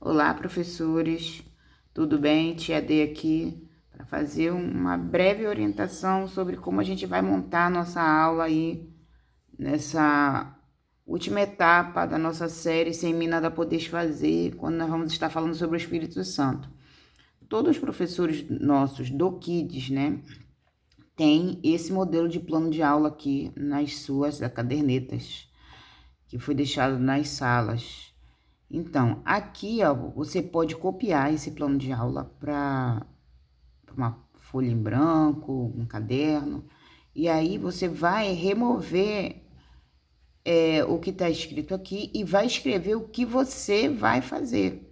Olá, professores, tudo bem? Tia D aqui para fazer uma breve orientação sobre como a gente vai montar a nossa aula aí nessa última etapa da nossa série Sem Mim Nada Podeis Fazer, quando nós vamos estar falando sobre o Espírito Santo. Todos os professores nossos do Kids, né, tem esse modelo de plano de aula aqui nas suas cadernetas, que foi deixado nas salas. Então, aqui, ó, você pode copiar esse plano de aula para uma folha em branco, um caderno, e aí você vai remover o que está escrito aqui e vai escrever o que você vai fazer,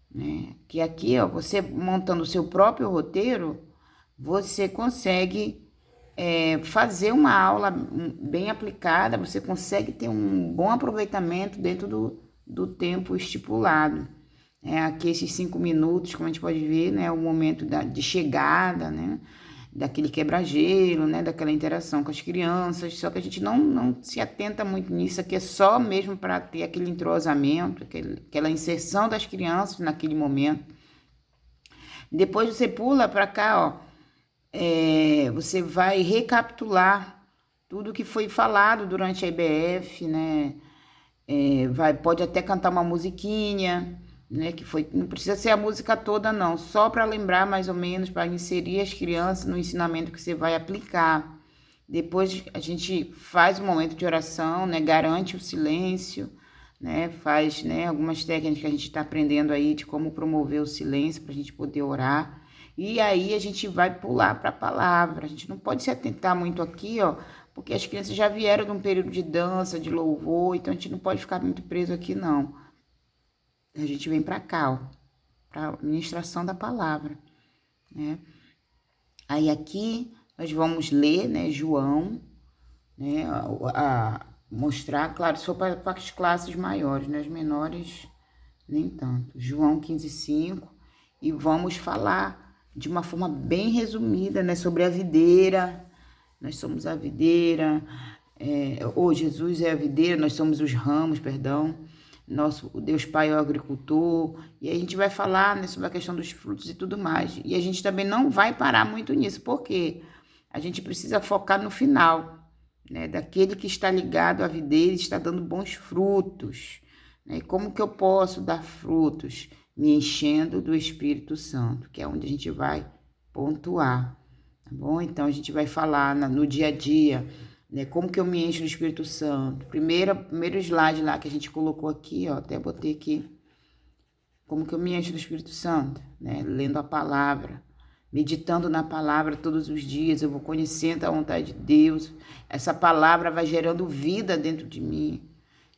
né? Que aqui, ó, você montando o seu próprio roteiro, você consegue fazer uma aula bem aplicada, você consegue ter um bom aproveitamento dentro do tempo estipulado. Aqui esses 5 minutos, como a gente pode ver, né, é o momento de chegada, né, daquele quebra-gelo, né, daquela interação com as crianças, só que a gente não se atenta muito nisso, aqui é só mesmo para ter aquele entrosamento, aquela inserção das crianças naquele momento. Depois você pula para cá, ó, você vai recapitular tudo que foi falado durante a IBF, né? Pode até cantar uma musiquinha, né? Não precisa ser a música toda, não, só para lembrar mais ou menos, para inserir as crianças no ensinamento que você vai aplicar. Depois a gente faz um momento de oração, né? Garante o silêncio, né? Faz, né, algumas técnicas que a gente está aprendendo aí de como promover o silêncio para a gente poder orar. E aí a gente vai pular para a palavra. A gente não pode se atentar muito aqui, ó, porque as crianças já vieram de um período de dança, de louvor, então a gente não pode ficar muito preso aqui, não. A gente vem para cá, ó, para a ministração da palavra, né? Aí aqui nós vamos ler, né, João, né, mostrar, claro, se for para as classes maiores, né, as menores nem tanto. João 15:5, e vamos falar de uma forma bem resumida, né, sobre a videira. Nós somos a videira, Jesus é a videira, nós somos os ramos, perdão. O Deus Pai é o agricultor, e a gente vai falar, né, sobre a questão dos frutos e tudo mais. E a gente também não vai parar muito nisso, porque a gente precisa focar no final, né, daquele que está ligado à videira e está dando bons frutos. Né? E como que eu posso dar frutos? Me enchendo do Espírito Santo, que é onde a gente vai pontuar, tá bom? Então, a gente vai falar no dia a dia, né, como que eu me encho do Espírito Santo. Primeiro slide lá que a gente colocou aqui, ó, até botei aqui, como que eu me encho do Espírito Santo, né? Lendo a palavra, meditando na palavra todos os dias, eu vou conhecendo a vontade de Deus, essa palavra vai gerando vida dentro de mim,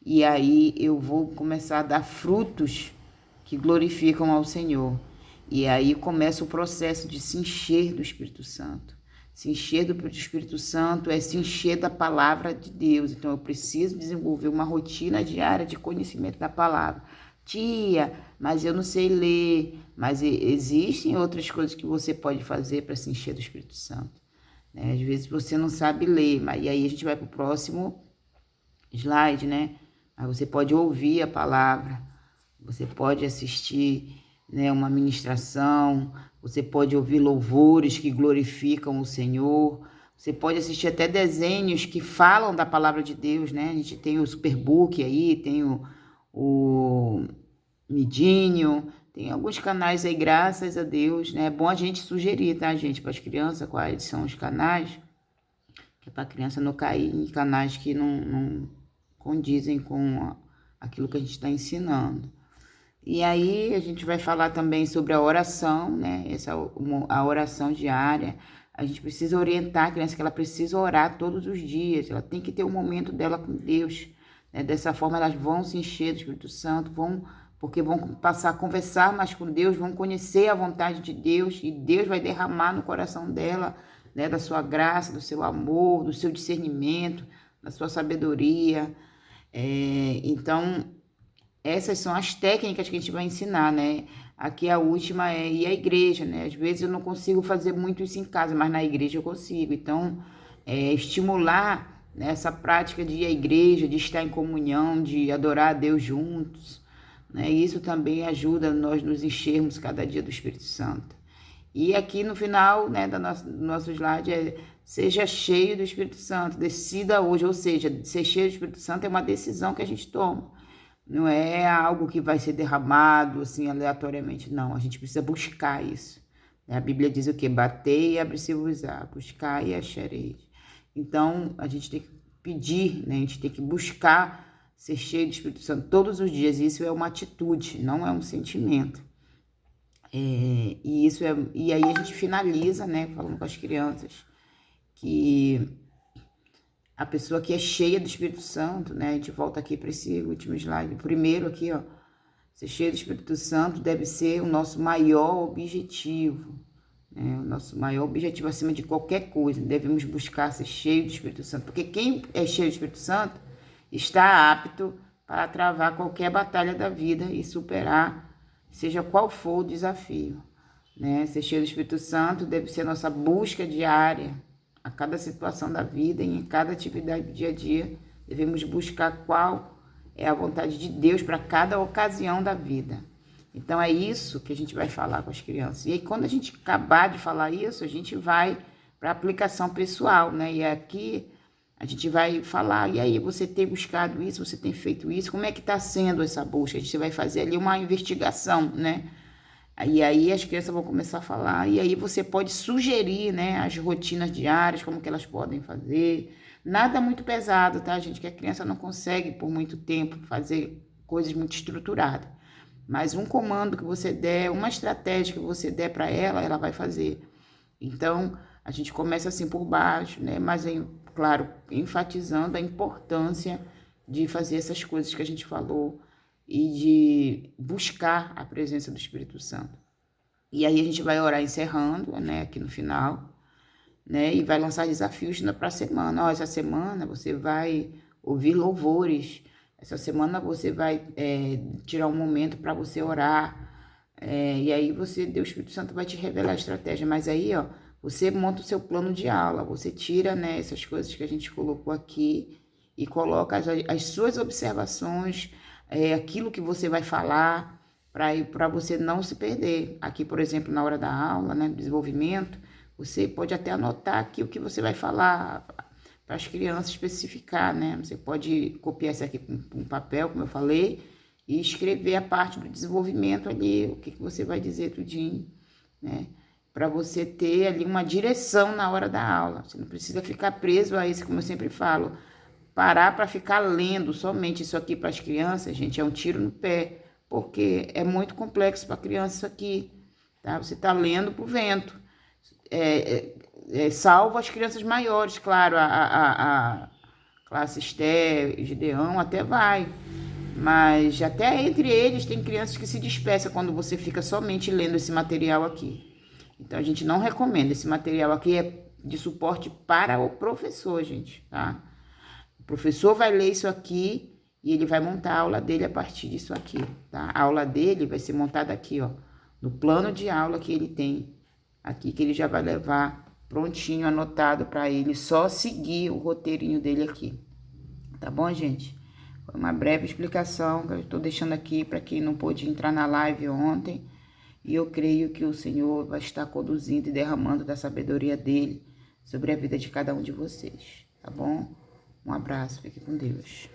e aí eu vou começar a dar frutos que glorificam ao Senhor. E aí começa o processo de se encher do Espírito Santo. Se encher do Espírito Santo é se encher da palavra de Deus. Então eu preciso desenvolver uma rotina diária de conhecimento da palavra. Tia, mas eu não sei ler. Mas existem outras coisas que você pode fazer para se encher do Espírito Santo. Né? Às vezes você não sabe ler, e aí a gente vai para o próximo slide, né? Mas você pode ouvir a palavra. Você pode assistir, né, uma ministração, você pode ouvir louvores que glorificam o Senhor, você pode assistir até desenhos que falam da palavra de Deus, né? A gente tem o Superbook aí, tem o Midinho, tem alguns canais aí, graças a Deus, né? É bom a gente sugerir, tá, gente, para as crianças quais são os canais, que é para a criança não cair em canais que não condizem com aquilo que a gente está ensinando. E aí a gente vai falar também sobre a oração, né? A oração diária. A gente precisa orientar a criança que ela precisa orar todos os dias. Ela tem que ter um momento dela com Deus. Né? Dessa forma elas vão se encher do Espírito Santo, porque vão passar a conversar mais com Deus, vão conhecer a vontade de Deus, e Deus vai derramar no coração dela, né, da sua graça, do seu amor, do seu discernimento, da sua sabedoria. Então, essas são as técnicas que a gente vai ensinar, né? Aqui a última é ir à igreja, né? Às vezes eu não consigo fazer muito isso em casa, mas na igreja eu consigo. Então, estimular, né, essa prática de ir à igreja, de estar em comunhão, de adorar a Deus juntos, né? E isso também ajuda nós nos enchermos cada dia do Espírito Santo. E aqui no final, né, do nosso slide seja cheio do Espírito Santo, decida hoje, ou seja, ser cheio do Espírito Santo é uma decisão que a gente toma. Não é algo que vai ser derramado assim aleatoriamente, não. A gente precisa buscar isso. A Bíblia diz o quê? Batei e abre-se-vos-á, buscar e achareis. Então, a gente tem que pedir, né? A gente tem que buscar ser cheio do Espírito Santo todos os dias. Isso é uma atitude, não é um sentimento. E aí a gente finaliza, né, falando com as crianças, que a pessoa que é cheia do Espírito Santo, né, a gente volta aqui para esse último slide, o primeiro aqui, ó, ser cheio do Espírito Santo deve ser o nosso maior objetivo, né, o nosso maior objetivo acima de qualquer coisa, devemos buscar ser cheio do Espírito Santo, porque quem é cheio do Espírito Santo está apto para travar qualquer batalha da vida e superar seja qual for o desafio, né? Ser cheio do Espírito Santo deve ser a nossa busca diária, a cada situação da vida e em cada atividade do dia a dia, devemos buscar qual é a vontade de Deus para cada ocasião da vida. Então é isso que a gente vai falar com as crianças. E aí quando a gente acabar de falar isso, a gente vai para a aplicação pessoal, né? E aqui a gente vai falar, e aí, você tem buscado isso, você tem feito isso, como é que está sendo essa busca? A gente vai fazer ali uma investigação, né? E aí as crianças vão começar a falar, e aí você pode sugerir, né, as rotinas diárias, como que elas podem fazer. Nada muito pesado, tá, gente? Que a criança não consegue, por muito tempo, fazer coisas muito estruturadas. Mas um comando que você der, uma estratégia que você der para ela, ela vai fazer. Então, a gente começa assim por baixo, né? Mas, claro, enfatizando a importância de fazer essas coisas que a gente falou e de buscar a presença do Espírito Santo. E aí a gente vai orar encerrando, né? Aqui no final, né? E vai lançar desafios para a semana. Ó, essa semana você vai ouvir louvores. Essa semana você vai tirar um momento para você orar. E aí o Espírito Santo vai te revelar a estratégia. Mas aí, ó, você monta o seu plano de aula, você tira, né, essas coisas que a gente colocou aqui e coloca as suas observações, aquilo que você vai falar, para você não se perder. Aqui, por exemplo, na hora da aula, né, desenvolvimento, você pode até anotar aqui o que você vai falar para as crianças, especificar, né? Você pode copiar isso aqui com um papel, como eu falei, e escrever a parte do desenvolvimento ali, o que você vai dizer tudinho, né? Para você ter ali uma direção na hora da aula. Você não precisa ficar preso a isso, como eu sempre falo. Parar para ficar lendo somente isso aqui para as crianças, gente, é um tiro no pé, porque é muito complexo para a criança isso aqui, tá? Você está lendo pro vento. Salvo as crianças maiores, claro, a classe Esté, Gideão, até vai. Mas até entre eles tem crianças que se dispersam quando você fica somente lendo esse material aqui. Então, a gente não recomenda. Esse material aqui é de suporte para o professor, gente, tá? O professor vai ler isso aqui e ele vai montar a aula dele a partir disso aqui, tá? A aula dele vai ser montada aqui, ó, no plano de aula que ele tem aqui, que ele já vai levar prontinho, anotado para ele só seguir o roteirinho dele aqui. Tá bom, gente? Foi uma breve explicação que eu estou deixando aqui para quem não pôde entrar na live ontem. E eu creio que o Senhor vai estar conduzindo e derramando da sabedoria dele sobre a vida de cada um de vocês, tá bom? Um abraço, fique com Deus.